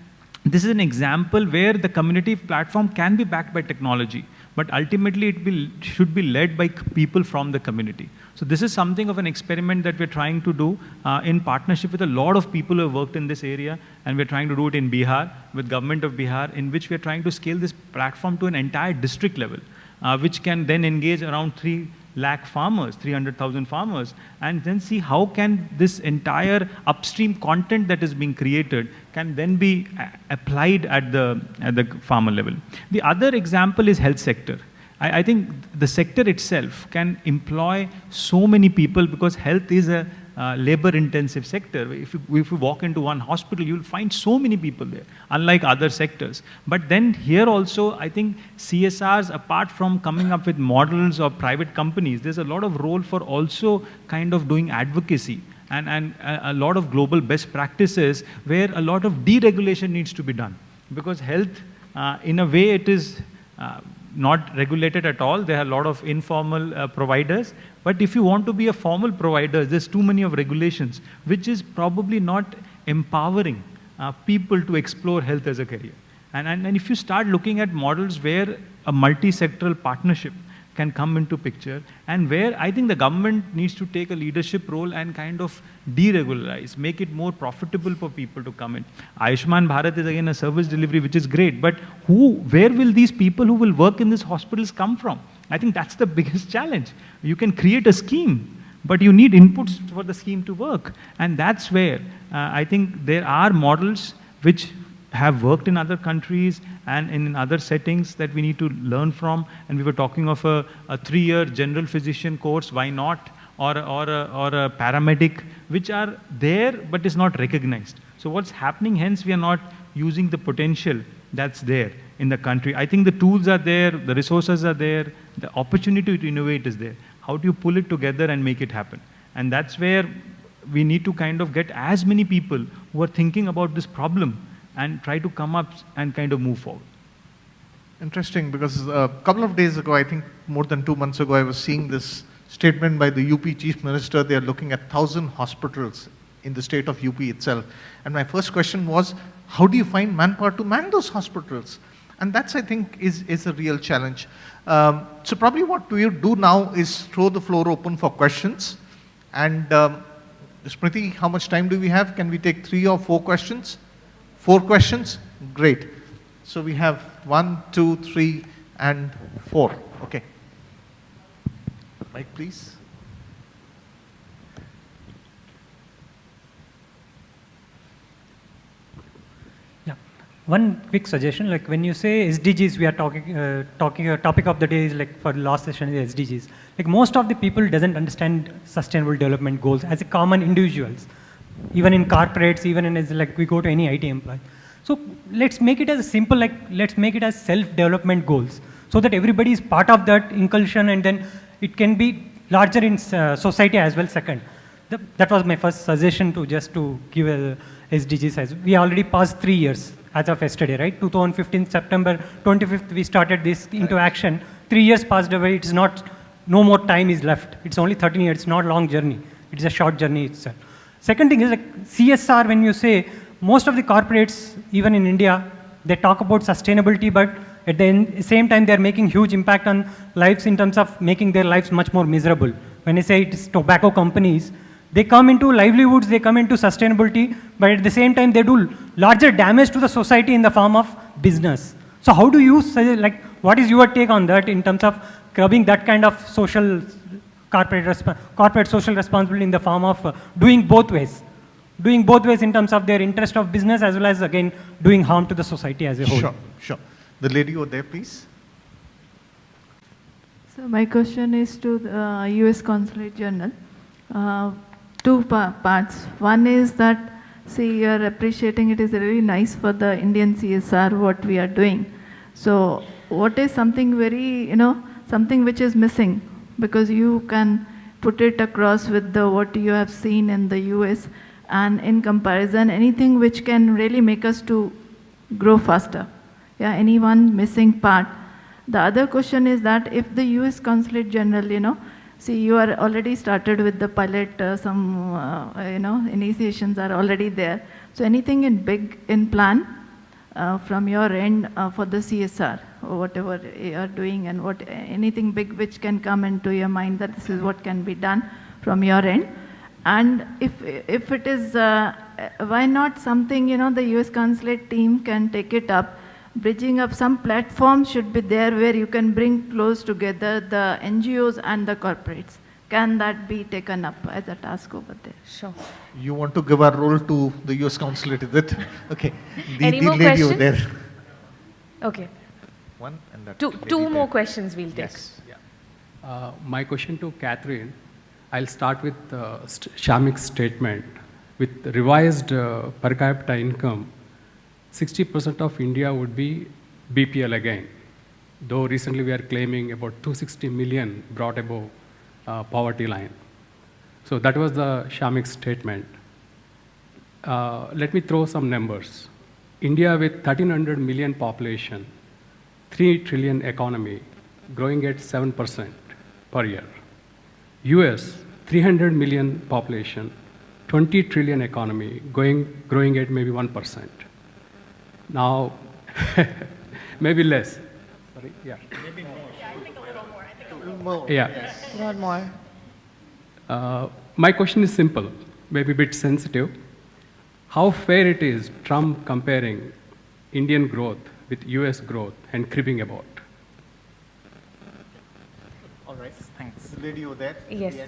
this is an example where the community platform can be backed by technology, but ultimately it should be led by people from the community. So this is something of an experiment that we're trying to do in partnership with a lot of people who have worked in this area, and we're trying to do it in Bihar, with government of Bihar, in which we're trying to scale this platform to an entire district level, which can then engage around 3 lakh farmers, 300,000 farmers, and then see how can this entire upstream content that is being created can then be applied at the farmer level. The other example is health sector. I think the sector itself can employ so many people because health is a labor-intensive sector. If you walk into one hospital, you'll find so many people there, unlike other sectors. But then here also, I think CSRs, apart from coming up with models or private companies, there's a lot of role for also kind of doing advocacy and a lot of global best practices where a lot of deregulation needs to be done. Because health, in a way, it is not regulated at all. There are a lot of informal providers. But if you want to be a formal provider, there's too many of regulations, which is probably not empowering people to explore health as a career. And if you start looking at models where a multi-sectoral partnership can come into picture, and where I think the government needs to take a leadership role and kind of deregularize, make it more profitable for people to come in. Ayushman Bharat is again a service delivery, which is great, but where will these people who will work in these hospitals come from? I think that's the biggest challenge. You can create a scheme, but you need inputs for the scheme to work. And that's where I think there are models which have worked in other countries and in other settings that we need to learn from. And we were talking of a 3-year general physician course, why not? Or a paramedic, which are there but is not recognized. So what's happening, hence we are not using the potential that's there in the country. I think the tools are there, the resources are there, the opportunity to innovate is there. How do you pull it together and make it happen? And that's where we need to kind of get as many people who are thinking about this problem and try to come up and kind of move forward. Interesting, because a couple of days ago, I think more than 2 months ago, I was seeing this statement by the UP Chief Minister. They are looking at 1,000 hospitals in the state of UP itself. And my first question was, how do you find manpower to man those hospitals? And that's, I think, is a real challenge. So probably what we do now is throw the floor open for questions. And Smriti, how much time do we have? Can we take 3 or 4 questions? 4 questions? Great. So we have 1, 2, 3, and 4. Okay. Mike, please. Yeah. One quick suggestion, like when you say SDGs, we are talking a topic of the day is like for the last session is SDGs. Like most of the people doesn't understand sustainable development goals as a common individuals, even in corporates, even in as like we go to any IT employee. So let's make it as simple, like let's make it as self-development goals so that everybody is part of that inclusion, and then it can be larger in society as well. Second, that was my first suggestion to just to give a SDGs as we already passed 3 years as of yesterday, right? 2015 September 25th we started this into action. 3 years passed away. It's not, no more time is left. It's only 13 years. It's not a long journey. It's a short journey itself. Second thing is like CSR. When you say most of the corporates, even in India, they talk about sustainability, but at the same time, they're making huge impact on lives in terms of making their lives much more miserable. When I say it's tobacco companies, they come into livelihoods, they come into sustainability, but at the same time, they do larger damage to the society in the form of business. So how do you say, like, what is your take on that in terms of curbing that kind of social, corporate social responsibility in the form of doing both ways? Doing both ways in terms of their interest of business as well as, again, doing harm to the society as a whole. Sure, sure. The lady over there, please. So my question is to the US Consulate General. 2 parts. One is that, see, you are appreciating it is really nice for the Indian CSR what we are doing. So what is something very, something which is missing? Because you can put it across with what you have seen in the US, and in comparison, anything which can really make us to grow faster. Yeah, any one missing part. The other question is that if the US Consulate General, see, you are already started with the pilot, some, initiations are already there. So anything in plan from your end for the CSR, or whatever you are doing, and anything big which can come into your mind that this is what can be done from your end. And if it is, why not something, the US Consulate team can take it up, bridging up some platforms should be there where you can bring close together the NGOs and the corporates. Can that be taken up as a task over there? Sure. You want to give a role to the US Consulate, is it? Okay. Any the more lady questions? over there. Okay. one and that Two lady more there. questions we'll take. Yes. My question to Katherine, I'll start with Shamik's statement. With revised per capita income, 60% of India would be BPL again, though recently we are claiming about 260 million brought above poverty line. So that was the Shamik statement. Let me throw some numbers. India with 1300 million population, 3 trillion economy, growing at 7% per year. US, 300 million population, 20 trillion economy, growing at maybe 1%. Now, maybe less. Sorry, yeah. Maybe more. Yeah, I think a little more. A little more. Yeah. Yes. A lot more. My question is simple, maybe a bit sensitive. How fair it is Trump comparing Indian growth with US growth and cribbing about? All right. Thanks. The lady over there. Yes. Yeah.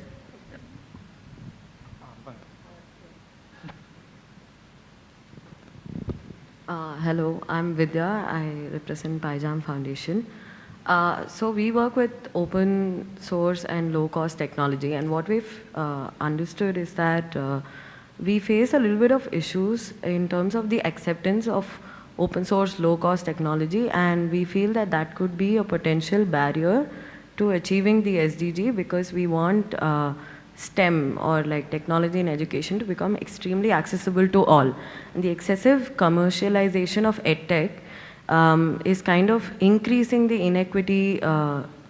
Hello, I'm Vidya. I represent Paijam Foundation. So we work with open source and low-cost technology, and what we've understood is that we face a little bit of issues in terms of the acceptance of open source low-cost technology, and we feel that that could be a potential barrier to achieving the SDG, because we want STEM, or like technology and education, to become extremely accessible to all. And the excessive commercialization of EdTech is kind of increasing the inequity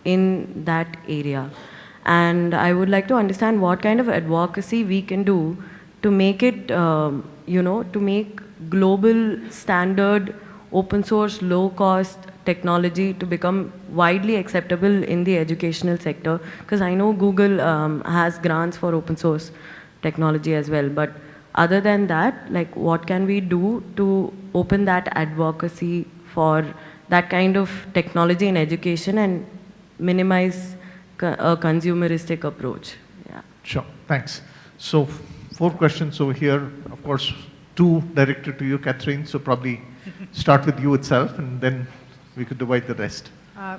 in that area. And I would like to understand what kind of advocacy we can do to make it, to make global standard open source low cost technology to become widely acceptable in the educational sector, because I know Google has grants for open source technology as well, but other than that, like what can we do to open that advocacy for that kind of technology in education and minimize a consumeristic approach? Yeah. Sure. Thanks. So 4 questions over here. Of course, 2 directed to you, Katherine. So probably start with you itself, and then we could divide the rest.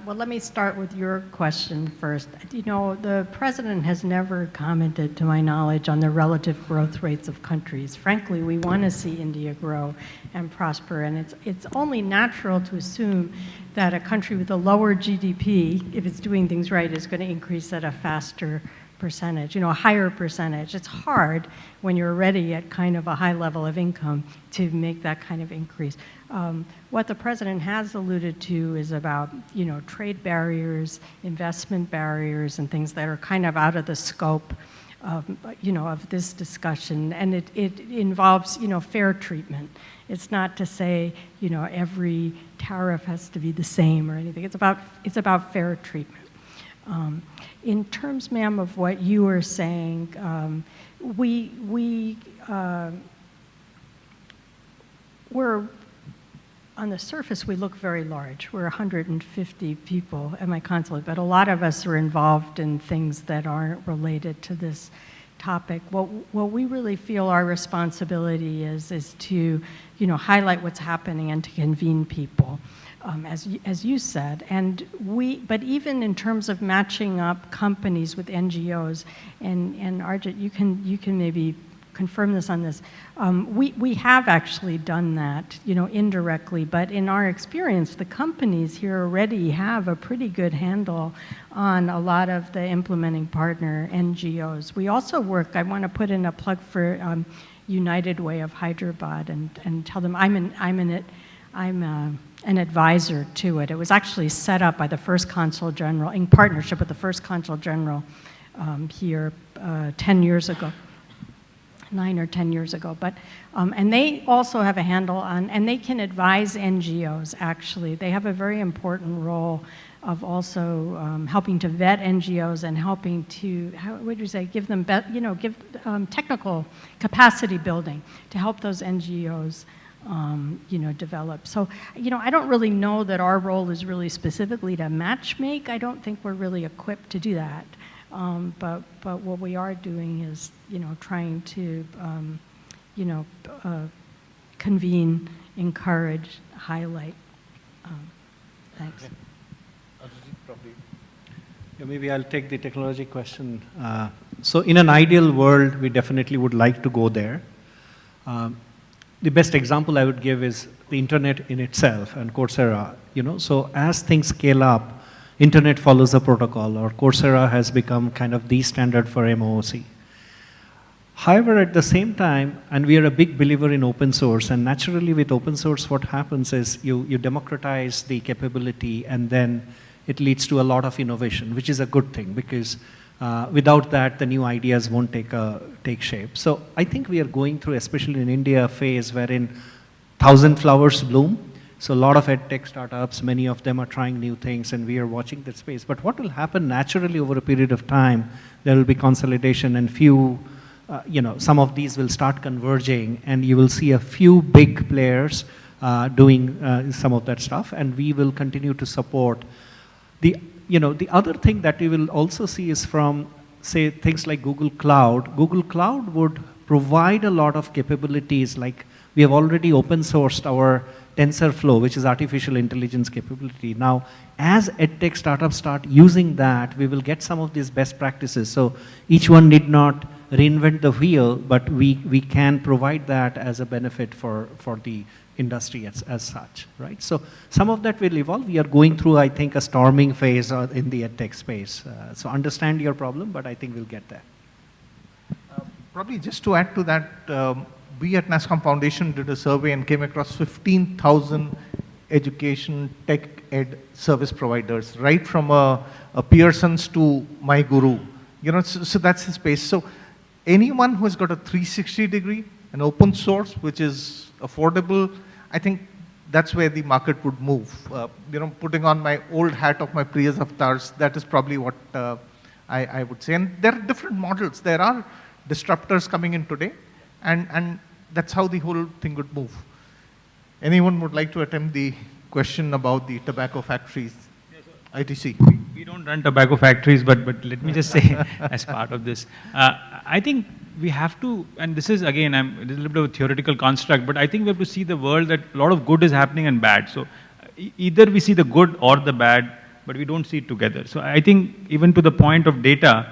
Well, let me start with your question first. You know, the president has never commented, to my knowledge, on the relative growth rates of countries. Frankly, we want to see India grow and prosper, and it's only natural to assume that a country with a lower GDP, if it's doing things right, is going to increase at a faster percentage, a higher percentage. It's hard when you're already at kind of a high level of income to make that kind of increase. What the president has alluded to is about, trade barriers, investment barriers, and things that are kind of out of the scope of this discussion. And it involves, fair treatment. It's not to say, every tariff has to be the same or anything. It's about fair treatment. In terms, ma'am, of what you were saying, we're on the surface, we look very large. We're 150 people at my consulate, but a lot of us are involved in things that aren't related to this topic. What we really feel our responsibility is to, highlight what's happening and to convene people. As you said, but even in terms of matching up companies with NGOs, and Arijit, you can maybe confirm this on this. We have actually done that, indirectly, but in our experience, the companies here already have a pretty good handle on a lot of the implementing partner NGOs. We also work, I want to put in a plug for United Way of Hyderabad and tell them I'm an advisor to it. It was actually set up by the first Consul General in partnership with the first Consul General here 10 years ago, 9 or 10 years ago. But and they also have a handle on, and they can advise NGOs. Actually, they have a very important role of also helping to vet NGOs and helping to, how would you say, give them, give technical capacity building to help those NGOs. Develop. So, I don't really know that our role is really specifically to matchmake. I don't think we're really equipped to do that. But what we are doing is, trying to, convene, encourage, highlight. Thanks. Yeah, maybe I'll take the technology question. So in an ideal world, we definitely would like to go there. The best example I would give is the internet in itself and Coursera. So as things scale up, internet follows a protocol, or Coursera has become kind of the standard for MOOC. However, at the same time, and we are a big believer in open source, and naturally with open source, what happens is you democratize the capability, and then it leads to a lot of innovation, which is a good thing, because without that, the new ideas won't take shape. So I think we are going through, especially in India, a phase wherein 1,000 flowers bloom. So a lot of edtech startups, many of them are trying new things, and we are watching that space. But what will happen naturally over a period of time, there will be consolidation, and some of these will start converging, and you will see a few big players doing some of that stuff, and we will continue to support. The other thing that we will also see is from, say, things like Google Cloud. Google Cloud would provide a lot of capabilities, like we have already open sourced our TensorFlow, which is artificial intelligence capability. Now, as edtech startups start using that, we will get some of these best practices. So each one need not reinvent the wheel, but we can provide that as a benefit for the industry as such, right? So some of that will evolve. We are going through, I think, a storming phase in the edtech space. So understand your problem, but I think we'll get there. Probably just to add to that, we at Nasscom Foundation did a survey and came across 15,000 education tech ed service providers, right from a Pearson's to My Guru. So that's the space. So anyone who has got a 360 degree, an open source, which is affordable, I think that's where the market would move. Putting on my old hat of my previous avatars, that is probably what I would say. And there are different models. There are disruptors coming in today, and that's how the whole thing would move. Anyone would like to attempt the question about the tobacco factories? ITC. We don't run tobacco factories, but let me just say, as part of this, I think we have to, and this is again, this is a little bit of a theoretical construct, but I think we have to see the world that a lot of good is happening and bad. So either we see the good or the bad, but we don't see it together. So I think even to the point of data,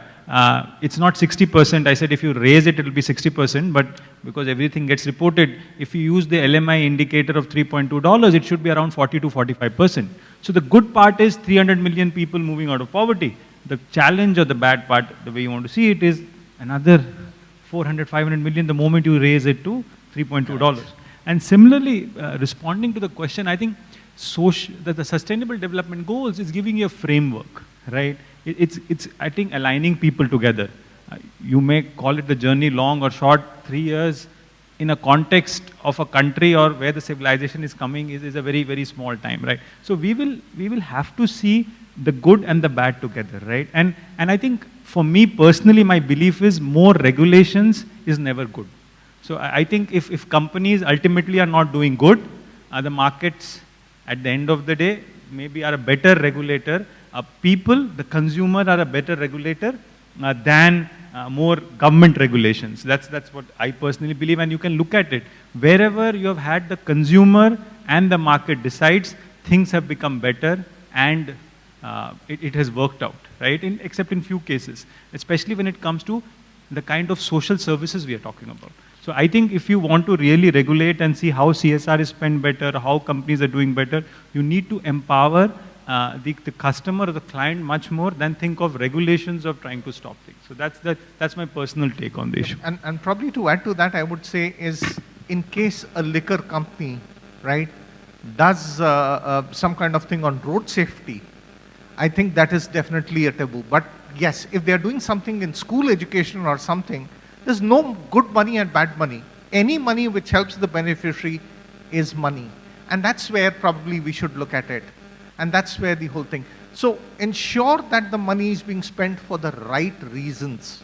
it's not 60%. I said if you raise it, it will be 60%, but because everything gets reported, if you use the LMI indicator of $3.2, it should be around 40 to 45%. So the good part is 300 million people moving out of poverty. The challenge or the bad part, the way you want to see it, is another 400, 500 million the moment you raise it to $3.2. And similarly, responding to the question, I think the Sustainable Development Goals is giving you a framework, right? It's I think, aligning people together. You may call it the journey long or short, 3 years, in a context of a country or where the civilization is coming is a very, very small time, right? So we will have to see the good and the bad together, right? And I think for me personally, my belief is more regulations is never good. So I think if companies ultimately are not doing good, the markets at the end of the day maybe are a better regulator. People, the consumer, are a better regulator than more government regulations. That's what I personally believe, and you can look at it. Wherever you have had the consumer and the market decides, things have become better, and it has worked out, right? Except in few cases, especially when it comes to the kind of social services we are talking about. So I think if you want to really regulate and see how CSR is spent better, how companies are doing better, you need to empower the customer or the client much more than think of regulations of trying to stop things. So that's my personal take on the issue. And probably to add to that, I would say is, in case a liquor company, right, does some kind of thing on road safety, I think that is definitely a taboo. But yes, if they are doing something in school education or something, there's no good money and bad money. Any money which helps the beneficiary is money. And that's where probably we should look at it. And that's where the whole thing. So ensure that the money is being spent for the right reasons.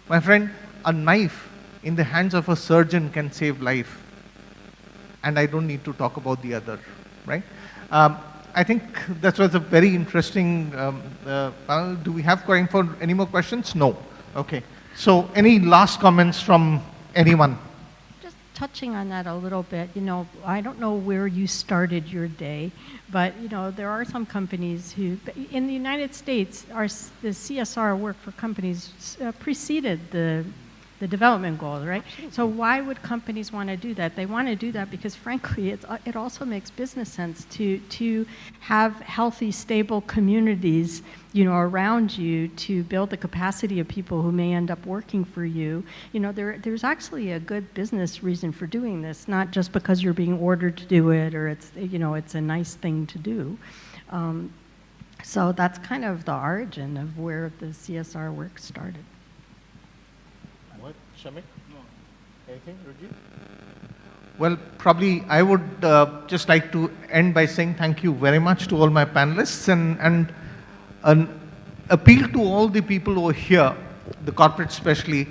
My friend, a knife in the hands of a surgeon can save life. And I don't need to talk about the other, right? I think that was a very interesting panel. Do we have time for any more questions? No. Okay. So any last comments from anyone? touching on that a little bit, I don't know where you started your day, but there are some companies who, in the United States, the CSR work for companies preceded the development goals, right? So why would companies want to do that? They want to do that because, frankly, it also makes business sense to have healthy, stable communities, around you, to build the capacity of people who may end up working for you. There's actually a good business reason for doing this, not just because you're being ordered to do it or it's a nice thing to do. So that's kind of the origin of where the CSR work started. Shamik? No. Anything, Arijit? Well, probably I would just like to end by saying thank you very much to all my panelists and an appeal to all the people over here, the corporate especially.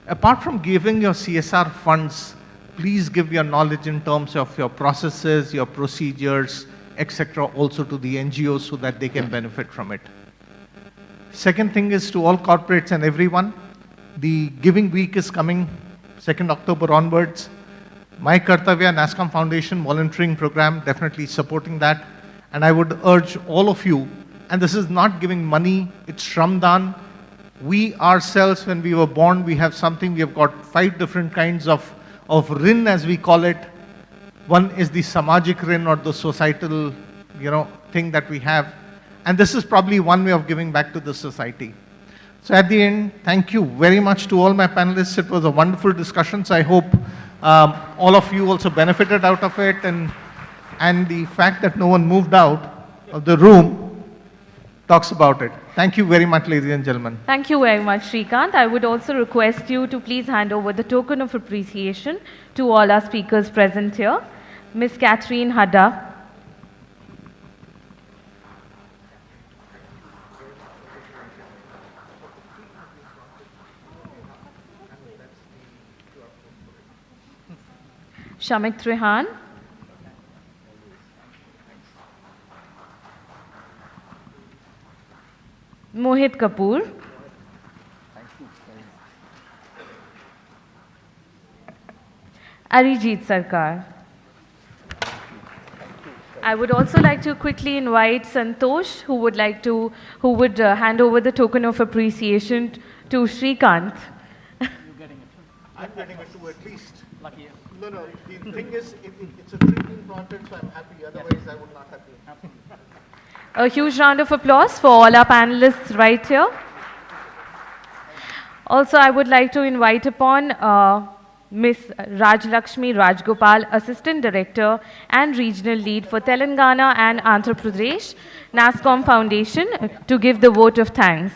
Apart from giving your CSR funds, please give your knowledge in terms of your processes, your procedures, etc., also to the NGOs so that they can benefit from it. Second thing is to all corporates and everyone, the Giving Week is coming 2nd October onwards. My Kartavya Nasscom Foundation volunteering program, definitely supporting that. And I would urge all of you, and this is not giving money, it's Shramdan. We ourselves, when we were born, we have something, we have got 5 different kinds of rin, as we call it. One is the Samajik rin, or the societal, thing that we have. And this is probably one way of giving back to the society. So at the end, thank you very much to all my panelists. It was a wonderful discussion. So I hope all of you also benefited out of it. And the fact that no one moved out of the room talks about it. Thank you very much, ladies and gentlemen. Thank you very much, Shrikant. I would also request you to please hand over the token of appreciation to all our speakers present here. Ms. Katherine Hadda. Shamik Trehan. Mohit Kapoor. Arijit Sarkar. I would also like to quickly invite Santosh, who would hand over the token of appreciation to Shrikant. I'm getting it too, at least. Lucky. No, the thing is, it's a drinking content, so I'm happy. Otherwise, I would not have been. A huge round of applause for all our panelists right here. Also, I would like to invite upon Ms. Rajlakshmi Rajgopal, Assistant Director and Regional Lead for Telangana and Andhra Pradesh, Nasscom Foundation, to give the vote of thanks.